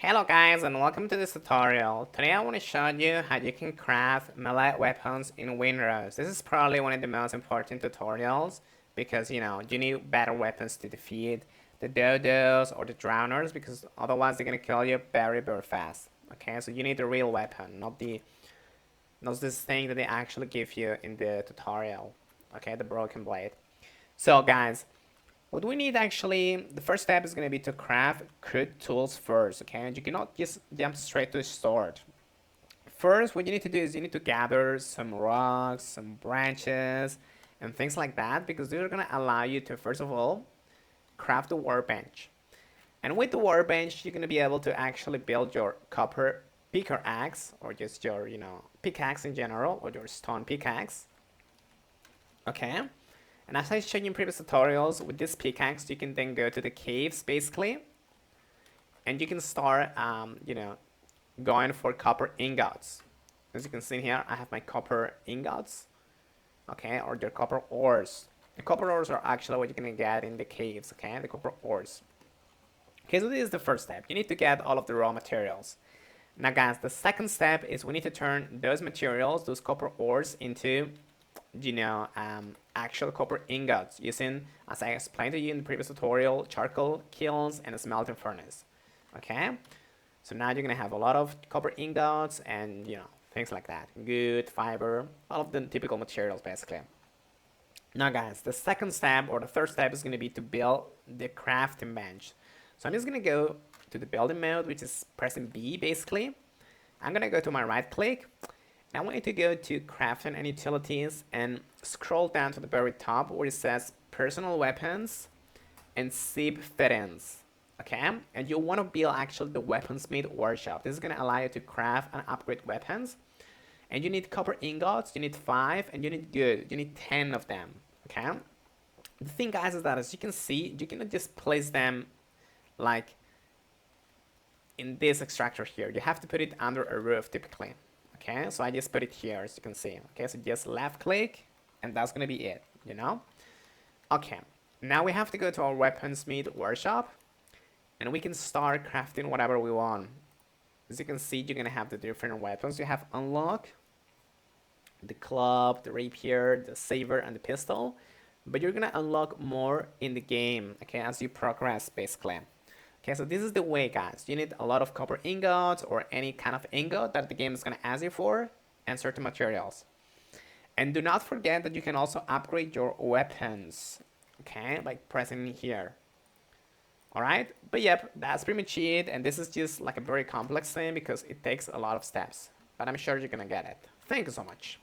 Hello guys and welcome to this tutorial. Today I want to show you how you can craft melee weapons in Windrose. This is probably one of the most important tutorials because you need better weapons to defeat the dodos or the drowners because otherwise they're gonna kill you very fast. Okay, so you need the real weapon, not this thing that they actually give you in the tutorial. Okay, the broken blade. So guys, what we need actually, the first step is going to be to craft crude tools first, okay? And you cannot just jump straight to the sword. First, what you need to do is you need to gather some rocks, some branches, and things like that, because they're going to allow you to, first of all, craft the workbench. And with the workbench, you're going to be able to actually build your copper pickaxe, or just your, pickaxe in general, or your stone pickaxe. Okay? And as I showed you in previous tutorials, with this pickaxe, you can then go to the caves, basically. And you can start, going for copper ingots. As you can see here, I have my copper ingots. Okay, or the copper ores. The copper ores are actually what you're going to get in the caves, okay? The copper ores. Okay, so this is the first step. You need to get all of the raw materials. Now, guys, the second step is we need to turn those materials, those copper ores, into actual copper ingots using, as I explained to you in the previous tutorial, charcoal kilns and a smelting furnace. Okay, so now you're gonna have a lot of copper ingots and things like that, good fiber, all of the typical materials basically. Now guys, the second step or the third step is gonna be to build the crafting bench. So I'm just gonna go to the building mode, which is pressing B basically. I'm gonna go to my right click. Now I want you to go to crafting and utilities and scroll down to the very top where it says personal weapons and zip fittings. Okay, and you want to build actually the weaponsmith workshop. This is going to allow you to craft and upgrade weapons. And you need copper ingots, you need 5, and you need 10 of them. Okay, the thing guys is that as you can see, you cannot just place them like in this extractor here. You have to put it under a roof typically. Okay, so I just put it here as you can see. Okay, so just left click and that's gonna be it, Okay, now we have to go to our weaponsmith workshop and we can start crafting whatever we want. As you can see, you're gonna have the different weapons you have unlocked: the club, the rapier, the saber, and the pistol. But you're gonna unlock more in the game, okay, as you progress basically. Okay, so this is the way, guys. You need a lot of copper ingots or any kind of ingot that the game is going to ask you for and certain materials. And do not forget that you can also upgrade your weapons, okay, by pressing here. Alright, but yep, that's pretty much it. And this is just like a very complex thing because it takes a lot of steps. But I'm sure you're going to get it. Thank you so much.